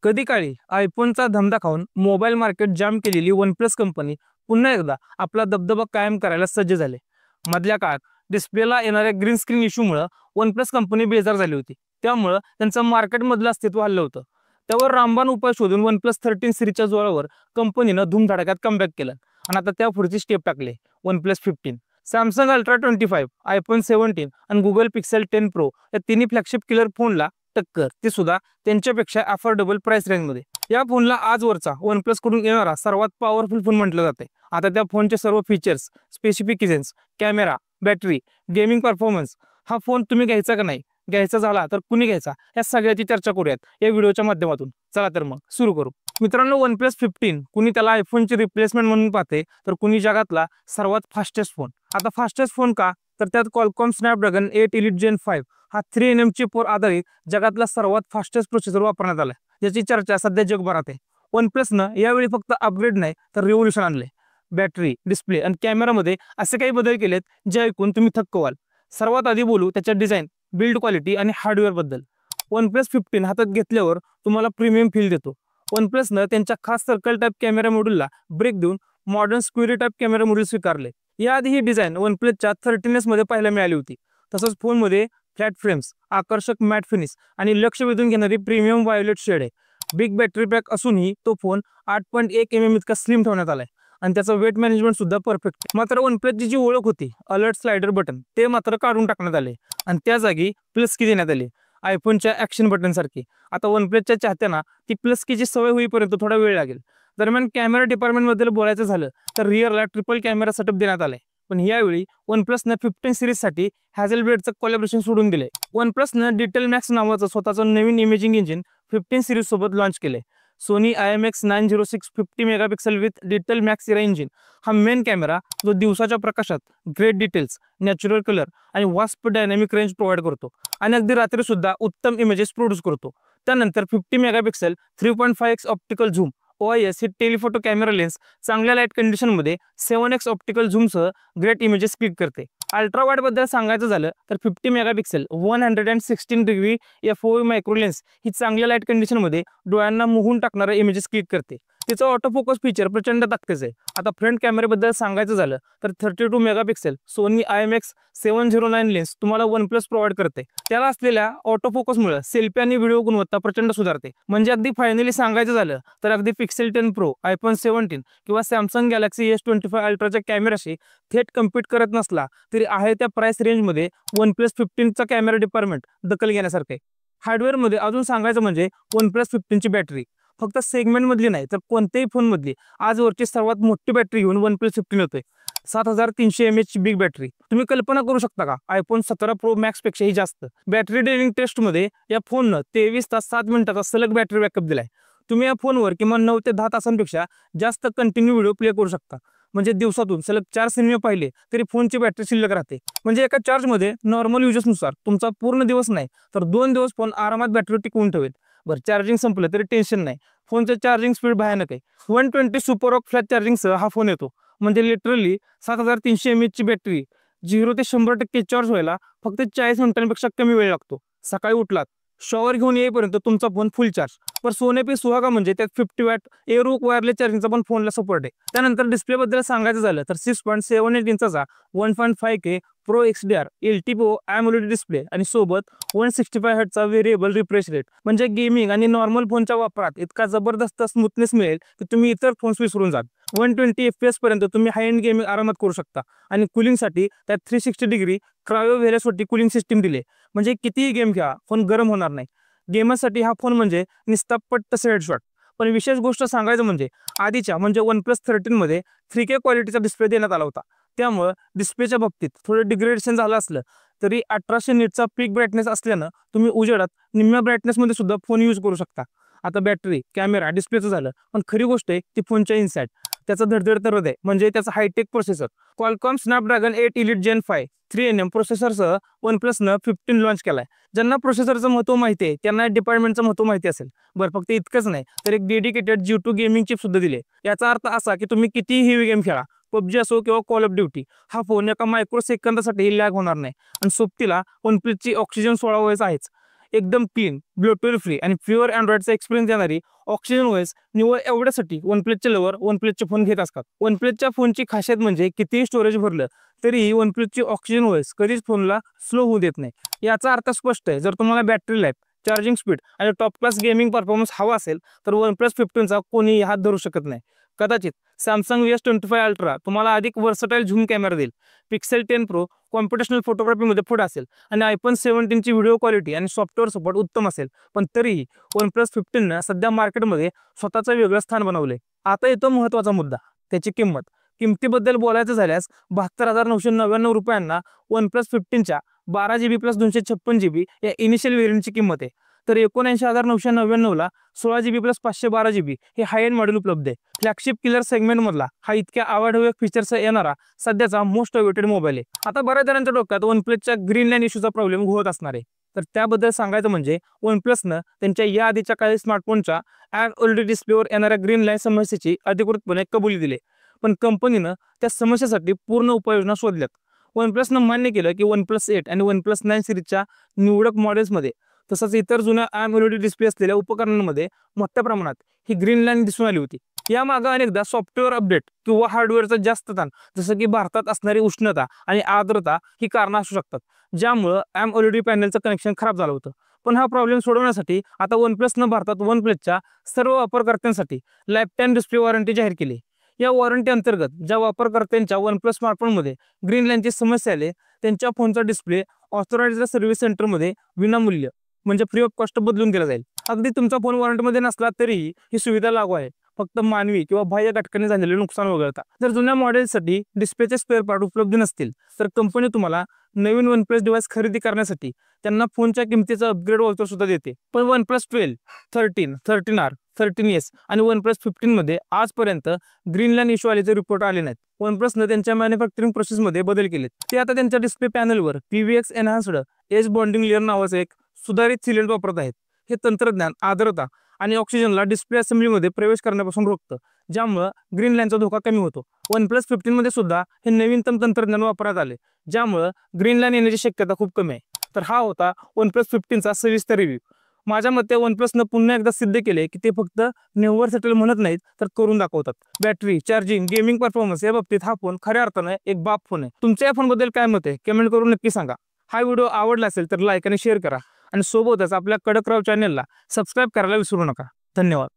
कधी काळी आयफोनचा धंदा खाऊन मोबाईल मार्केट जाम केलेली वनप्लस कंपनी पुन्हा एकदा आपला दबदबा कायम करायला सज्ज झाले। मधल्या काळात डिस्प्लेला येणाऱ्या ग्रीन स्क्रीन इश्यूमुळे वनप्लस कंपनी बेजार झाली होती, त्यामुळे त्यांचं मार्केटमधलं अस्तित्व हल्लं होतं। त्यावर रामबाण उपाय शोधून वनप्लस 13 सीरीजच्या जोरावर कंपनीनं धूमधडाक्यात कमबॅक केलं आणि आता त्या पुढची स्टेप टाकले वनप्लस 15। सॅमसंग अल्ट्रा 25, आयफोन 17 आणि गुगल पिक्सेल 10 प्रो या तिन्ही फ्लॅगशिप किलर फोनला टक्कर, ते सुद्धा त्यांच्यापेक्षा अफोर्डेबल प्राइस रेंजमध्ये। या फोनला आजवरचा वनप्लस कडून येणारा सर्वात पॉवरफुल फोन म्हटलं जाते। आता त्या फोनचे सर्व features, specifications, camera, battery, gaming performance, हा फोन तुम्ही घ्यायचा का नाही, घ्यायचा झाला तर कुणी घ्यायचा, या सगळ्याची चर्चा करूयात या व्हिडिओच्या माध्यमातून। चला तर मग सुरू करू। मित्रांनो, वनप्लस 15 कुणी त्याला आयफोनची रिप्लेसमेंट म्हणून पाहते, तर कुणी जगातला सर्वात फास्टेस्ट फोन। आता फास्टेस्ट फोन का, तर त्यात क्वालकॉम स्नॅपड्रॅगन 8 एलिट जेन 5 हा 3nm चिपवर आधारित जगातला सर्वात फास्टेस्ट प्रोसेसर वापरण्यात आला, याची चर्चा सध्या जगभरात आहे। वनप्लसनं यावेळी फक्त अपग्रेड नाही तर रिव्होल्यूशन आणले। बॅटरी, डिस्प्ले आणि कॅमेरामध्ये असे काही बदल केलेत जे ऐकून तुम्ही थक्क व्हाल। सर्वात आधी बोलू त्याच्या डिझाईन, बिल्ड क्वालिटी आणि हार्डवेअर बद्दल। वनप्लस 15 हातात घेतल्यावर तुम्हाला प्रीमियम फील देतो। वनप्लसनं त्यांच्या खास सर्कल टाईप कॅमेरा मॉड्यूलला ब्रेक देऊन modern square type camera module स्वीकारले। याआधी ही डिझाईन वनप्लसच्या 13s मध्ये पाहायला मिळाली होती। तसंच फोनमध्ये फ्लॅट फ्रेम्स, आकर्षक मॅट फिनिश आणि लक्ष वेधून घेणारी प्रीमियम व्हायोलेट शेड आहे। बिग बॅटरी पॅक असूनही तो फोन 8.1 mm इतका स्लिम ठेवण्यात आलाय आणि त्याचं वेट मॅनेजमेंट सुद्धा परफेक्ट। मात्र वनप्लसची जी ओळख होती अलर्ट स्लायडर बटन, ते मात्र काढून टाकण्यात आले आणि त्या जागी प्लस की देण्यात आली, आयफोनच्या ॲक्शन बटन सारखी। आता वनप्लसच्या चाहत्यांना ती प्लस कीची सवय होईपर्यंत थोडा वेळ लागेल। दरम्यान कॅमेरा डिपार्टमेंट बद्दल बोलायचं झालं तर रिअरला ट्रिपल कॅमेरा सेटअप देण्यात आलाय, पण यावेळी वनप्लसनं 15 सीरीजसाठी हॅझलब्लेडचं कोलॅबोरेशन सोडून दिले। वनप्लसनं डिटेल मॅक्स नावाचं स्वतःचं नवीन इमेजिंग इंजिन 15 सीरीज सोबत लॉन्च केले। Sony IMX906 50 megapixel with detail max era engine हा मेन कॅमेरा, जो दिवसाच्या प्रकाशात ग्रेट डिटेल्स, नॅचरल कलर आणि वास्प डायनॅमिक रेंज प्रोव्हाइड करतो आणि अगदी रात्री सुद्धा उत्तम इमेजेस प्रोड्यूस करतो। त्यानंतर 50 megapixel 3.5x optical zoom OIS ही टेलिफोटो कॅमेरा लेन्स चांगल्या लाईट कंडिशनमध्ये 7x ऑप्टिकल झूमसह ग्रेट इमेजेस क्लिक करते। अल्ट्रा वाईड बद्दल सांगायचं झालं तर 50 megapixel 116 degree FOV micro lens ही चांगल्या लाईट कंडिशनमध्ये डोळ्यांना मोहून टाकणारे इमेजेस क्लिक करते। तिचं ऑटो फोकस फीचर प्रचंड ताकदीचं आहे। आता फ्रंट कॅमेऱ्याबद्दल सांगायचं झालं तर 32 मेगापिक्सल सोनी IMX709 लेन्स तुम्हाला वनप्लस प्रोव्हाइड करते। त्याला असलेल्या ऑटो फोकसमुळे सेल्फी आणि व्हिडिओ गुणवत्ता प्रचंड सुधारते। म्हणजे अगदी फायनली सांगायचं झालं तर अगदी पिक्सेल 10 प्रो, आयफोन 17 किंवा सॅमसंग गॅलेक्सी S25 अल्ट्राच्या कॅमेराशी थेट कम्पीट करत नसला तरी आहे त्या प्राइस रेंजमध्ये वनप्लस 15चा कॅमेरा डिपार्टमेंट दखल घेण्यासारखं आहे। हार्डवेअरमध्ये अजून सांगायचं म्हणजे वनप्लस 15ची बॅटरी फक्त सेगमेंटमधली नाही तर कोणत्याही फोनमधली आजवरची सर्वात मोठी बॅटरी घेऊन वनप्लस 15 होते। 7300 mAh ची बिग बॅटरी, तुम्ही कल्पना करू शकता का, आयफोन 17 प्रो मॅक्स पेक्षाही जास्त। बॅटरी ड्रेनिंग टेस्टमध्ये या फोननं 23 तास 7 मिनिटाचा सलग बॅटरी बॅकअप दिलाय। तुम्ही या फोनवर किमान 9 ते 10 तासांपेक्षा जास्त कंटिन्यू व्हिडिओ प्ले करू शकता। म्हणजे दिवसातून सलग 4 सिनेमे पाहिले तरी फोनची बॅटरी शिल्लक राहते। म्हणजे एका चार्जमध्ये नॉर्मल युजेसनुसार तुमचा पूर्ण दिवस नाही तर 2 दिवस फोन आरामात बॅटरी टिकवून ठेवेल। बरं, चार्जिंग संपलं तरी टेन्शन नाही, फोनचं चार्जिंग स्पीड भयानक आहे। 120 सुपर ऑक फ्लॅश चार्जिंगसह हा फोन येतो। म्हणजे लिटरली 7300 mAh ची बॅटरी 0 ते 100% चार्ज व्हायला फक्त 40 मिनिटांपेक्षा कमी वेळ लागतो। सकाळी उठलात, शॉवर घेऊन येईपर्यंत तुमचा फोन फुल चार्ज। पर सोने पे सुहागा म्हणजे त्यात 50 वॅट एअरवॉक वायरलेस चार्जिंगचा पण फोनला सपोर्ट आहे। त्यानंतर डिस्प्लेबद्दल सांगायचं झालं तर 6.78 इंचाचा 1.5K pro XDR LTPO AMOLED display आणि सोबत 165 हर्ट्जचा व्हेरिएबल रिफ्रेश रेट, म्हणजे गेमिंग आणि नॉर्मल फोनच्या वापरात इतका जबरदस्त स्मूथनेस मिळेल की तुम्ही इतर फोन्स विसरून जाल। 120 FPS पर्यंत तुम्ही हाय एंड गेमिंग आरामात करू शकता आणि कूलिंगसाठी त्यात 360 डिग्री क्रायो व्हेरियसोटी कूलिंग सिस्टीम दिले, म्हणजे कितीही गेम घ्या फोन गरम होणार नाही। गेमर्ससाठी हा फोन म्हणजे निस्ता पट्टस हेडशॉट। पण विशेष गोष्ट सांगायचं म्हणजे आधीच्या म्हणजे वनप्लस 13 मध्ये 3K क्वालिटीचा डिस्प्ले देण्यात आला होता, त्यामुळे डिस्प्लेच्या बाबतीत थोडं डिग्रेडेशन झालं असलं तरी 1800 नीटचा पीक ब्राईटनेस असल्यानं तुम्ही उजेडात निम्म्या ब्राईटनेसमध्ये सुद्धा फोन यूज करू शकता। आता बॅटरी, कॅमेरा, डिस्प्लेचं झालं, पण खरी गोष्ट आहे ती फोनच्या इनसाइड, त्याचं धडधडतं हृदय म्हणजे त्याचा hitech processor. Qualcomm Snapdragon 8 Elite Gen 5 3nm प्रोसेसरसह वनप्लसनं 15 लॉन्च केलाय। ज्यांना प्रोसेसरचं महत्त्व माहिती आहे त्यांना डिपार्टमेंटचं महत्त्व माहिती असेल। बरं, फक्त इतकंच नाही तर एक डेडिकेटेड G2 गेमिंग चिप सुद्धा दिले। याचा अर्थ असा की तुम्ही कितीही हेवी गेम खेळा, PUBG असो किंवा कॉल ऑफ ड्युटी, हा फोन एका मायक्रो सेकंदासाठी लॅग होणार नाही। आणि सोबतीला वनप्लसची ऑक्सिजन 16 OS आहेच। एकदम क्लीन, ब्लूटूथ फ्री आणि प्युअर अँड्रॉइडचा एक्सपिरियन्स देणारी ऑक्सिजन ओएस निवड एवढ्यासाठी OnePlusचे लवर OnePlusचे फोन घेत असतात. OnePlusच्या फोनची खासियत म्हणजे कितीही स्टोरेज भरलं तरीही OnePlusची ऑक्सिजन ओएस कधीच फोनला स्लो होऊ देत नाही. याचा अर्थ स्पष्ट आहे, जर तुम्हाला बॅटरी लाईफ, चार्जिंग स्पीड आणि टॉप क्लास गेमिंग परफॉर्मन्स हवा असेल तर OnePlus 15चा कोणीही हात धरू शकत नाही. कदाचित Samsung S25 Ultra तुम्हाला अधिक वर्सटाईल झूम कॅमेरा देईल, Pixel 10 Pro कॉम्प्युटेशनल फोटोग्राफीमध्ये पुढे असेल आणि iPhone 17 ची व्हिडिओ क्वालिटी आणि सॉफ्टवेअर सपोर्ट उत्तम असेल, पण तरीही OnePlus 15 सध्या मार्केटमध्ये स्वतःचं वेगळं स्थान बनवलंय. आता येतो महत्त्वाचा मुद्दा, त्याची किंमत. किमतीबद्दल बोलायचं झाल्यास 72,999 रुपयांना OnePlus 15च्या 12GB + 256GB या इनिशियल व्हेरियंटची किंमत आहे. तर 79,999ला 16GB + 512GB हे हाय एंड मॉडेल उपलब्ध आहे. फ्लॅगशिप किलर सेगमेंटमधला हा इतक्या आवाढव्य फीचर्स येणारा सध्याचा मोस्ट अवेटेड मोबाईल आहे. आता बऱ्याच जणांच्या डोक्यात OnePlusच्या ग्रीन लाईन इश्यूचा प्रॉब्लेम होत असणार आहे. तर त्याबद्दल सांगायचं म्हणजे OnePlusनं त्यांच्या या आधीच्या काही स्मार्टफोनच्या OLED डिस्प्लेवर येणाऱ्या ग्रीन लाईन समस्येची अधिकृतपणे कबुली दिली, पण कंपनीनं त्या समस्येसाठी पूर्ण उपाययोजना शोधल्यात. OnePlusनं मान्य केलं की OnePlus 8 आणि OnePlus 9 सिरीजच्या निवडक मॉडेल्समध्ये तसंच इतर जुन्या AMOLED डिस्प्ले असलेल्या उपकरणांमध्ये मोठ्या प्रमाणात ही ग्रीन लाईन दिसून आली होती. यामागे अनेकदा सॉफ्टवेअर अपडेट किंवा हार्डवेअरचा जास्त ताण, जसं की भारतात असणारी उष्णता आणि आर्द्रता ही कारणं असू शकतात, ज्यामुळं AMOLED पॅनलचं कनेक्शन खराब झालं होतं. पण हा प्रॉब्लेम सोडवण्यासाठी आता OnePlusनं भारतात OnePlusच्या सर्व वापरकर्त्यांसाठी लाईफटाईम डिस्प्ले वॉरंटी जाहीर केली. या वॉरंटी अंतर्गत ज्या वापरकर्त्यांच्या OnePlus स्मार्टफोनमध्ये ग्रीन लाईनची समस्या आली, त्यांच्या फोनचा डिस्प्ले ऑथोराइज्ड सर्व्हिस सेंटरमध्ये विनामूल्य म्हणजे फ्री ऑफ कॉस्ट बदलून दिला जाईल. अगदी तुमचा फोन वॉरंटीमध्ये नसला तरीही ही सुविधा लागू आहे, फक्त मानवी किंवा बाह्य घटकांनी झालेले नुकसान वगळता. जर जुन्या मॉडेलसाठी डिस्प्लेचे स्पेअर पार्ट उपलब्ध नसतील तर कंपनी तुम्हाला नवीन OnePlus डिव्हाइस खरेदी करण्यासाठी त्यांना फोनच्या किमतीचा अपग्रेड व्हाउचर सुद्धा देते. पण OnePlus 12, 13, 13R, 13S आणि OnePlus 15 मध्ये आजपर्यंत ग्रीन लाईन इश्यू आल्याचे रिपोर्ट आले नाहीत. OnePlusनं त्यांच्या मॅन्युफॅक्चरिंग प्रोसेसमध्ये बदल केलेत. ते आता त्यांच्या डिस्प्ले पॅनलवर PVX enhanced edge bonding layer नावाचं एक सुधारित सिलेंट वापरत आहेत. हे तंत्रज्ञान आर्द्रता आणि ऑक्सिजनला डिस्प्ले असेंब्लीमध्ये प्रवेश करण्यापासून रोखतं, ज्यामुळे ग्रीन लाईनचा धोका कमी होतो. OnePlus 15 मध्ये सुद्धा हे नवीनतम तंत्रज्ञान वापरण्यात आले, ज्यामुळे ग्रीन लाईन येण्याची शक्यता खूप कमी आहे. तर हा होता OnePlus 15चा सविस्तर रिव्ह्यू. माझ्या मते OnePlusनं पुन्हा एकदा सिद्ध केले की ते फक्त नेव्हर सेटल म्हणत नाहीत तर करून दाखवतात. बॅटरी, चार्जिंग, गेमिंग परफॉर्मन्स या बाबतीत हा फोन खऱ्या अर्थाने एक बाप फोन आहे. तुमच्या या फोनबद्दल काय मत आहे कमेंट करून नक्की सांगा. हा व्हिडिओ आवडला असेल तर लाईक आणि शेअर करा आणि सोबतच आपल्या कडक राव चॅनलला सबस्क्राईब करायला विसरू नका. धन्यवाद.